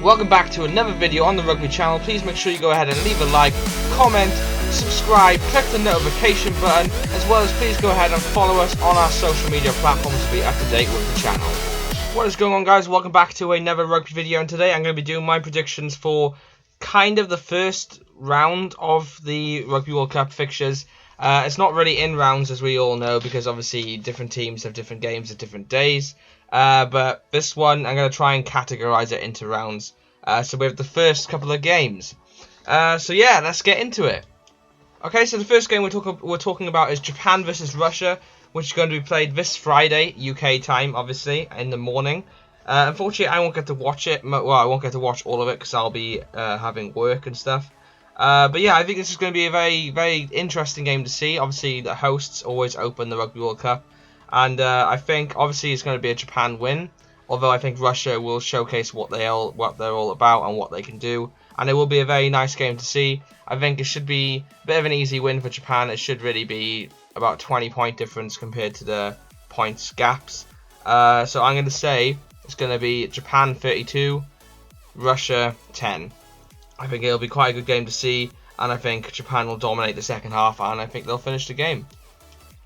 Welcome back to another video on the Rugby channel. Please make sure you go ahead and leave a like, comment, subscribe, click the notification button, as well as please go ahead and follow us on our social media platforms to be up to date with the channel. What is going on, guys? Welcome back to another rugby video, and today I'm going to be doing my predictions for kind of the first round of the Rugby World Cup fixtures. It's not really in rounds, as we all know, because obviously different teams have different games at different days. But this one, I'm going to try and categorize it into rounds. So we have the first couple of games. So yeah, let's get into it. Okay, so the first game we're talking about is Japan versus Russia, which is going to be played this Friday, UK time, obviously, in the morning. Unfortunately, I won't get to watch it. Well, I won't get to watch all of it because I'll be having work and stuff. But yeah, I think this is going to be a very, very interesting game to see. Obviously, the hosts always open the Rugby World Cup. And I think, obviously, it's going to be a Japan win. Although I think Russia will showcase what they're all about and what they can do. And it will be a very nice game to see. I think it should be a bit of an easy win for Japan. It should really be about 20-point difference compared to the points gaps. So I'm going to say it's going to be Japan 32, Russia 10. I think it'll be quite a good game to see, and I think Japan will dominate the second half, and I think they'll finish the game.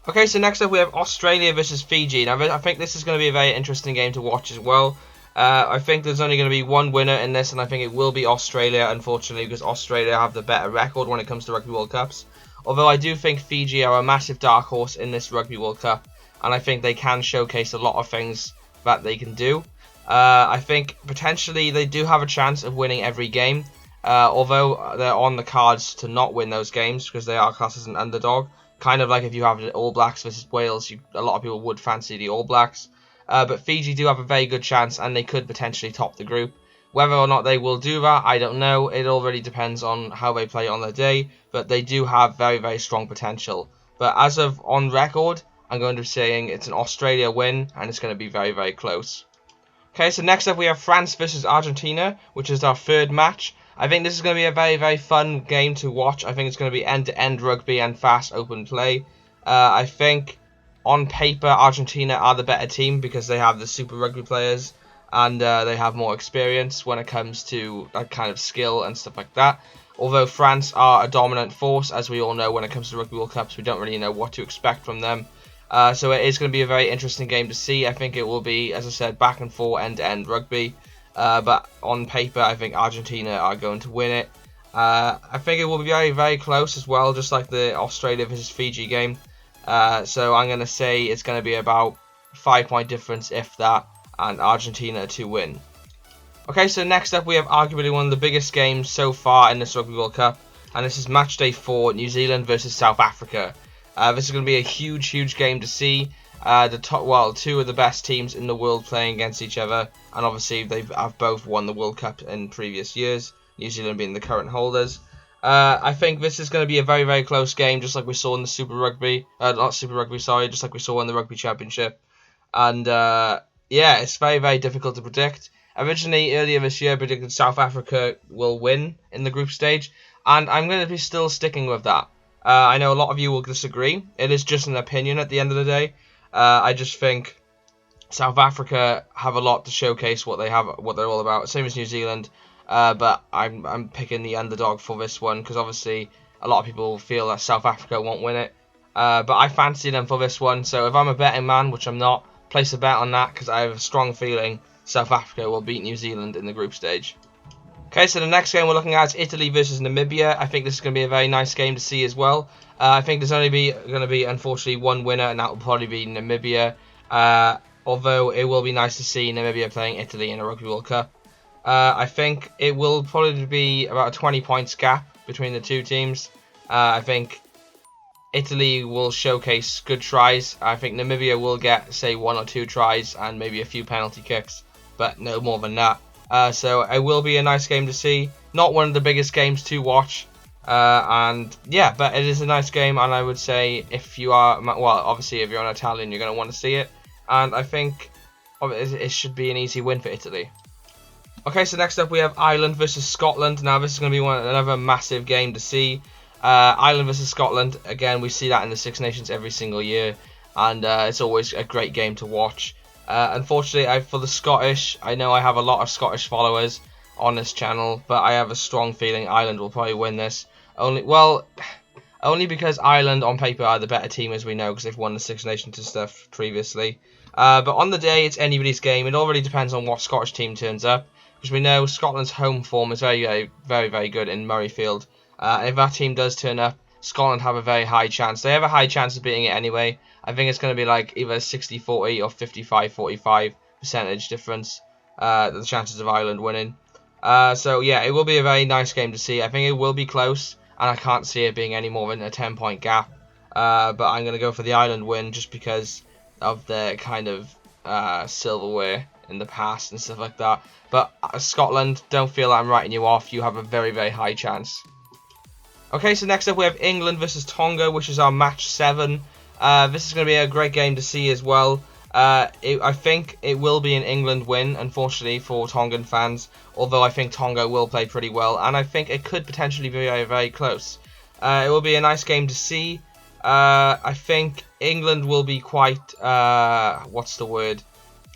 Okay, so next up we have Australia versus Fiji. Now, I think this is going to be a very interesting game to watch as well. I think there's only going to be one winner in this, and I think it will be Australia, unfortunately, because Australia have the better record when it comes to Rugby World Cups. Although I do think Fiji are a massive dark horse in this Rugby World Cup, and I think they can showcase a lot of things that they can do. I think potentially they do have a chance of winning every game. Although they're on the cards to not win those games because they are classed as an underdog. Kind of like if you have the All Blacks versus Wales, a lot of people would fancy the All Blacks. But Fiji do have a very good chance, and they could potentially top the group. Whether or not they will do that, I don't know. It all really depends on how they play on their day. But they do have very, very strong potential. But as of on record, I'm going to be saying it's an Australia win, and it's going to be very, very close. Okay, so next up we have France versus Argentina, which is our third match. I think this is going to be a very, very fun game to watch. I think it's going to be end-to-end rugby and fast open play. I think on paper Argentina are the better team because they have the Super Rugby players and they have more experience when it comes to that kind of skill and stuff like that. Although France are a dominant force, as we all know, when it comes to Rugby World Cups, we don't really know what to expect from them. So it is going to be a very interesting game to see. I think it will be, as I said, back and forth end-to-end rugby. But on paper, I think Argentina are going to win it. I think it will be very, very close as well, just like the Australia versus Fiji game. So I'm going to say it's going to be about 5-point difference, if that, and Argentina to win. Okay, so next up we have arguably one of the biggest games so far in this Rugby World Cup, and this is match day 4, New Zealand versus South Africa. This is going to be a huge, huge game to see. Two of the best teams in the world playing against each other, and obviously they have both won the World Cup in previous years, New Zealand being the current holders. I think this is going to be a very, very close game, just like we saw in the just like we saw in the Rugby Championship. And yeah, it's very, very difficult to predict. Originally, earlier this year, I predicted South Africa will win in the group stage, and I'm going to be still sticking with that. I know a lot of you will disagree. It is just an opinion at the end of the day. I just think South Africa have a lot to showcase what they're all about. Same as New Zealand, but I'm picking the underdog for this one because obviously a lot of people feel that South Africa won't win it. But I fancy them for this one. So if I'm a betting man, which I'm not, place a bet on that because I have a strong feeling South Africa will beat New Zealand in the group stage. Okay, so the next game we're looking at is Italy versus Namibia. I think this is going to be a very nice game to see as well. I think there's only going to be, unfortunately, one winner, and that will probably be Namibia. Although it will be nice to see Namibia playing Italy in a Rugby World Cup. I think it will probably be about a 20 points gap between the two teams. I think Italy will showcase good tries. I think Namibia will get, say, 1 or 2 tries and maybe a few penalty kicks, but no more than that. So it will be a nice game to see. Not one of the biggest games to watch. And yeah, but it is a nice game, and I would say if you are, well, obviously if you're an Italian, you're going to want to see it. And I think it should be an easy win for Italy. Okay, so next up we have Ireland versus Scotland. Now this is going to be another massive game to see. Ireland versus Scotland, again, we see that in the Six Nations every single year, and it's always a great game to watch. Unfortunately, for the Scottish, I know I have a lot of Scottish followers. on this channel, but I have a strong feeling Ireland will probably win this. Only because Ireland on paper are the better team, as we know, because they've won the Six Nations and stuff previously. But on the day, it's anybody's game. It all really depends on what Scottish team turns up, because we know Scotland's home form is very good in Murrayfield. If that team does turn up, Scotland have a very high chance. They have a high chance of beating it anyway. I think it's going to be like either 60-40 or 55-45 percentage difference, the chances of Ireland winning. So yeah, it will be a very nice game to see. I think it will be close, and I can't see it being any more than a 10-point gap. But I'm going to go for the Ireland win just because of the kind of silverware in the past and stuff like that. But Scotland, don't feel I'm writing you off. You have a very high chance. Okay, so next up we have England versus Tonga, which is our match 7. This is going to be a great game to see as well. I think it will be an England win, unfortunately, for Tongan fans, although I think Tonga will play pretty well, and I think it could potentially be very close. It will be a nice game to see. I think England will be quite, what's the word,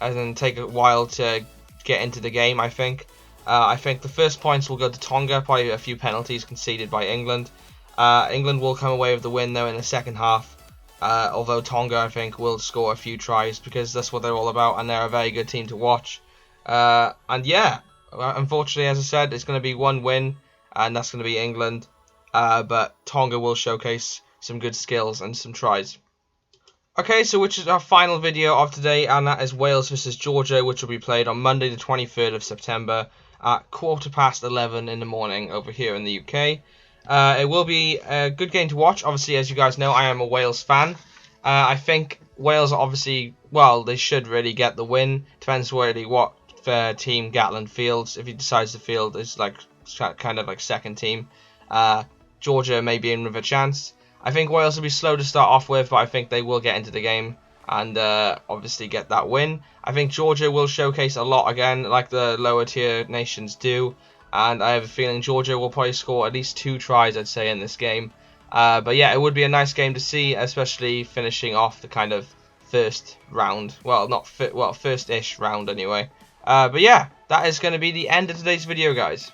as in take a while to get into the game, I think. I think the first points will go to Tonga, probably a few penalties conceded by England. England will come away with the win, though, in the second half. Although Tonga, I think, will score a few tries because that's what they're all about, and they're a very good team to watch. And yeah, unfortunately, as I said, it's going to be one win, and that's going to be England. But Tonga will showcase some good skills and some tries. Okay, so which is our final video of today, and that is Wales versus Georgia, which will be played on Monday the 23rd of September at 11:15 in the morning over here in the UK. It will be a good game to watch. Obviously, as you guys know, I am a Wales fan. I think Wales are obviously, well, they should really get the win. Depends really what team Gatland fields. If he decides to field is like kind of like second team, Georgia may be in with a chance. I think Wales will be slow to start off with, but I think they will get into the game and obviously get that win. I think Georgia will showcase a lot again, like the lower tier nations do. And I have a feeling Georgia will probably score at least 2 tries, I'd say, in this game. But yeah, it would be a nice game to see, especially finishing off the kind of first round. Well, first-ish round anyway. But yeah, that is going to be the end of today's video, guys.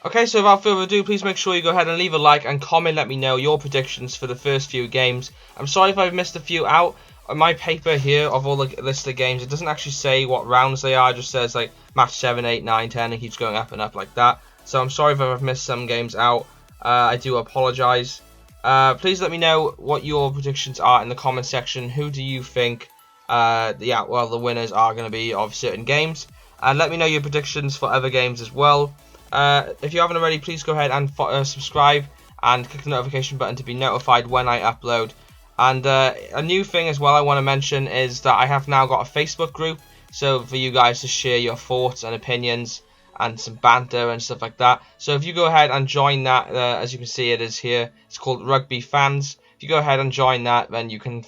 Okay, so without further ado, please make sure you go ahead and leave a like and comment. Let me know your predictions for the first few games. I'm sorry if I've missed a few out. On my paper here of all the list of games, it doesn't actually say what rounds they are. It just says like match 7, 8, 9, 10 and keeps going up and up like that. So I'm sorry if I've missed some games out. I do apologise. Please let me know what your predictions are in the comment section. Who do you think the winners are going to be of certain games? And let me know your predictions for other games as well. If you haven't already, please go ahead and subscribe and click the notification button to be notified when I upload. And a new thing as well I want to mention is that I have now got a Facebook group, so for you guys to share your thoughts and opinions and some banter and stuff like that. So if you go ahead and join that, as you can see it is here, it's called Rugby Fans. If you go ahead and join that, then you can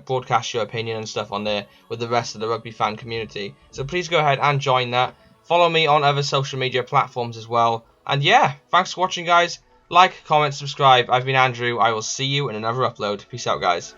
broadcast your opinion and stuff on there with the rest of the rugby fan community. So please go ahead and join that. Follow me on other social media platforms as well. And yeah, thanks for watching, guys. Like, comment, subscribe. I've been Andrew. I will see you in another upload. Peace out, guys.